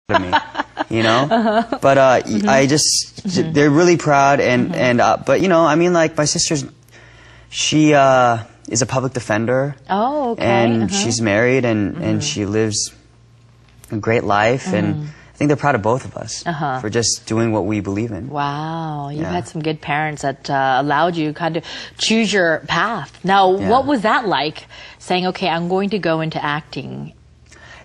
of me, you know? But I just, they're really proud but you know, I mean, like, my sister's, she is a public defender. Oh, okay. And she's married and she lives a great life and I think they're proud of both of us for just doing what we believe in. Wow, you had some good parents that allowed you kind of choose your path. Now, what was that like, saying, okay, I'm going to go into acting?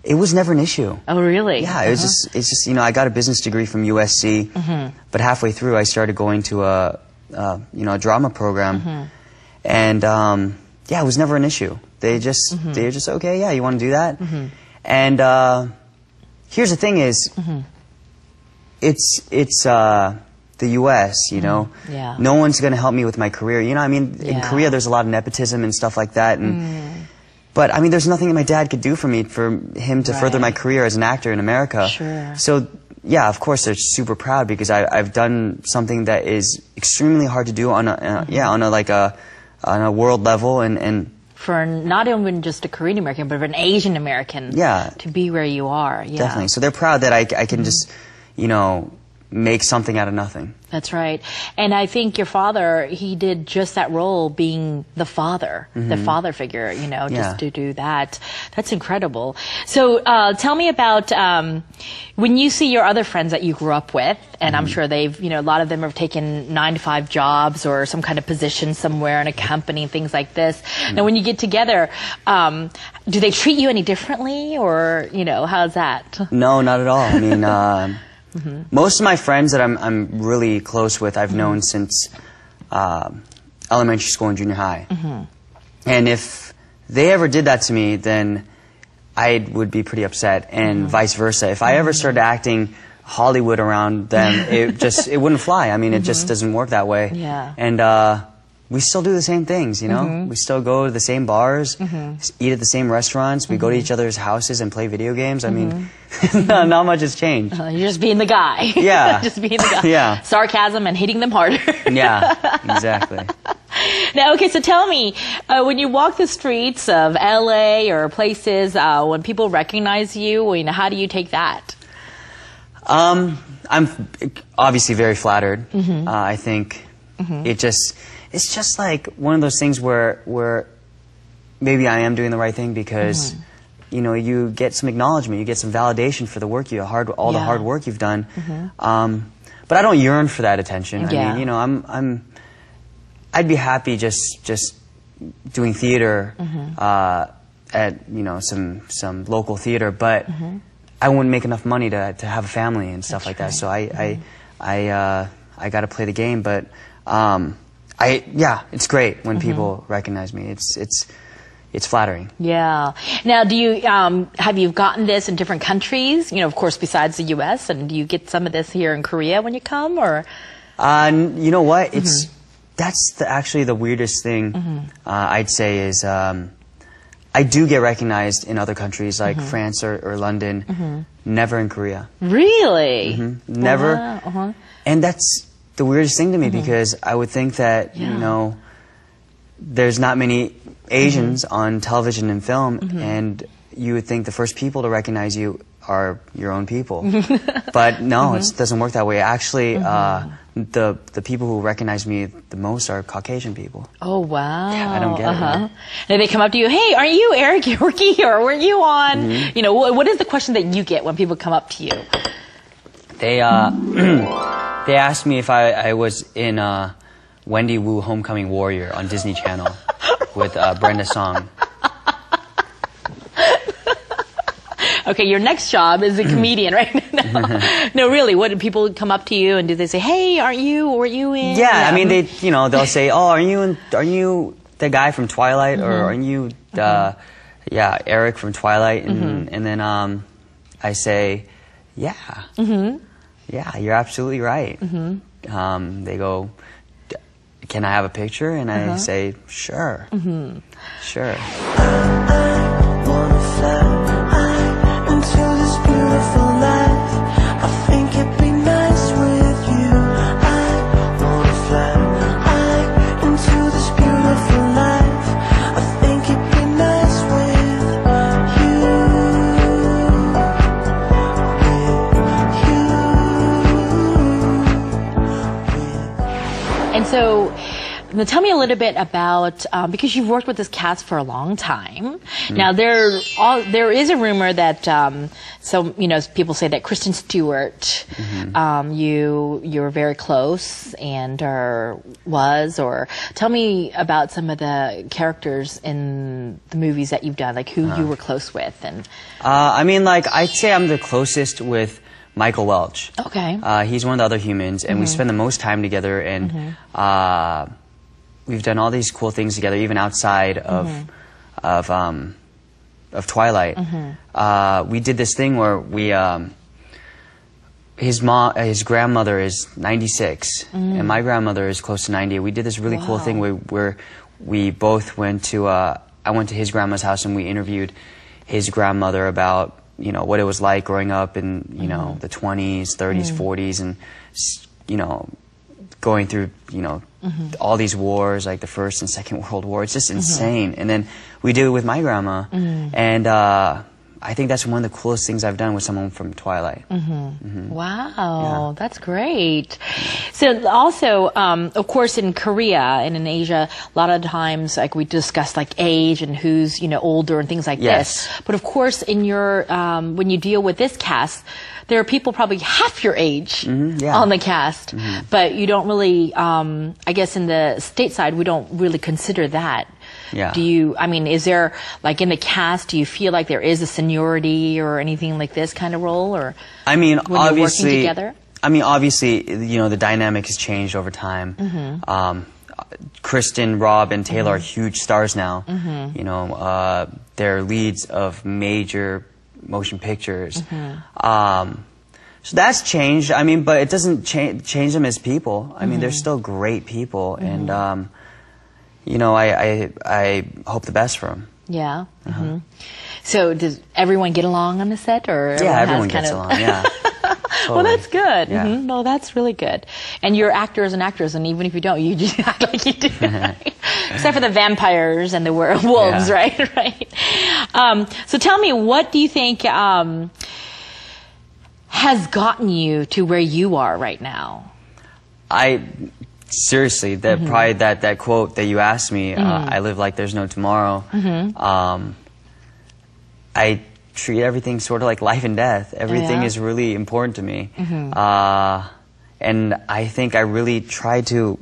It was never an issue. Oh, really? Yeah, it's just, you know, I got a business degree from USC, but halfway through I started going to a drama program, and yeah, it was never an issue. They're just okay, yeah, you want to do that, and here's the thing is, it's the U.S., you know, no one's going to help me with my career. You know, I mean, in Korea there's a lot of nepotism and stuff like that, and. But, I mean, there's nothing that my dad could do for me, for him to further my career as an actor in America. Sure. So, yeah, of course, they're super proud because I've done something that is extremely hard to do on a world level and for not even just a Korean American, but for an Asian American. To be where you are. Yeah. Definitely. So they're proud that I can just, you know, make something out of nothing. That's right. And I think your father, he did just that role, being the father, the father figure, you know, just to do that. That's incredible. So tell me about when you see your other friends that you grew up with, and I'm sure they've, you know, a lot of them have taken 9-to-5 jobs or some kind of position somewhere in a company, things like this. Now, when you get together, do they treat you any differently, or, you know, how's that? No, not at all. I mean, most of my friends that I'm really close with, I've known since elementary school and junior high. And if they ever did that to me, then I would be pretty upset, and vice versa. If I ever started acting Hollywood around them, it wouldn't fly. I mean, it just doesn't work that way. And we still do the same things, you know? We still go to the same bars, eat at the same restaurants, we go to each other's houses and play video games. I mean, not much has changed. You're just being the guy. Yeah. Just being the guy. Yeah. Sarcasm and hitting them harder. Yeah, exactly. Now, okay, so tell me, when you walk the streets of LA or places, when people recognize you, you know, how do you take that? I'm obviously very flattered. I think it's just like one of those things where maybe I am doing the right thing because, you know, you get some acknowledgement, you get some validation for the work the hard work you've done. But I don't yearn for that attention. I mean, you know, I'd be happy just doing theater at, you know, some local theater, but I wouldn't make enough money to have a family and stuff like that. So I got to play the game, but it's great when people recognize me. It's flattering. Yeah. Now, do you have you gotten this in different countries? You know, of course, besides the U.S. And do you get some of this here in Korea when you come, or? You know what? That's actually the weirdest thing I'd say is I do get recognized in other countries like France or London. Never in Korea. Really? Never. Wow. And that's the weirdest thing to me because I would think that, you know, there's not many Asians on television and film, and you would think the first people to recognize you are your own people. But no, it doesn't work that way. Actually, the people who recognize me the most are Caucasian people. Oh, wow. Yeah, I don't get it. Right? And they come up to you, hey, aren't you Eric Yorkie, or were you on? You know, what is the question that you get when people come up to you? They they asked me if I was in Wendy Wu Homecoming Warrior on Disney Channel with Brenda Song. Okay, your next job is a comedian, right? No, really. What, do people come up to you and do they say, "Hey, aren't you? Or were you in?" Yeah, I mean, they'll say, "Oh, are you the guy from Twilight, or are you Eric from Twilight?" And then I say, "Yeah, yeah, you're absolutely right." They go, "Can I have a picture?" And I say, "Sure, sure." I wanna fly into this beautiful life. I think it'd be nice with you. I wanna fly into this beautiful life. I think it'd be nice with you. So, now tell me a little bit about, because you've worked with this cast for a long time. Now, there is a rumor that, people say that Kristen Stewart, you're very close and or tell me about some of the characters in the movies that you've done, like who you were close with. And I'd say I'm the closest with Michael Welch. Okay. He's one of the other humans, and we spend the most time together, and we've done all these cool things together, even outside of Twilight. We did this thing where his grandmother is 96, and my grandmother is close to 90. We did this really cool thing where we both went to, I went to his grandma's house and we interviewed his grandmother about, what it was like growing up in, the 20s, 30s, 40s, and, going through, all these wars, like the First and Second World War. It's just insane. And then we did it with my grandma, and I think that's one of the coolest things I've done with someone from Twilight. Wow, that's great. So also, of course, in Korea and in Asia, a lot of times, like we discuss like age and who's, older and things like this. But of course, in your, when you deal with this cast, there are people probably half your age on the cast, but you don't really, I guess in the stateside, we don't really consider that. Yeah. Is there, like in the cast, do you feel like there is a seniority or anything like this kind of role? Or when you're working together? Obviously, the dynamic has changed over time. Kristen, Rob, and Taylor are huge stars now. They're leads of major motion pictures. So that's changed. But it doesn't change them as people. They're still great people, and I hope the best for them. Yeah. So does everyone get along on the set, or everyone gets along? Yeah. Totally. Well, that's good. Yeah. No, that's really good. And you're actors and actors, and even if you don't, you just act like you do. Right? Except for the vampires and the wolves, right? Right. So tell me, what do you think has gotten you to where you are right now? Seriously, probably that quote that you asked me, I live like there's no tomorrow. I treat everything sort of like life and death. Everything is really important to me. And I think I really try to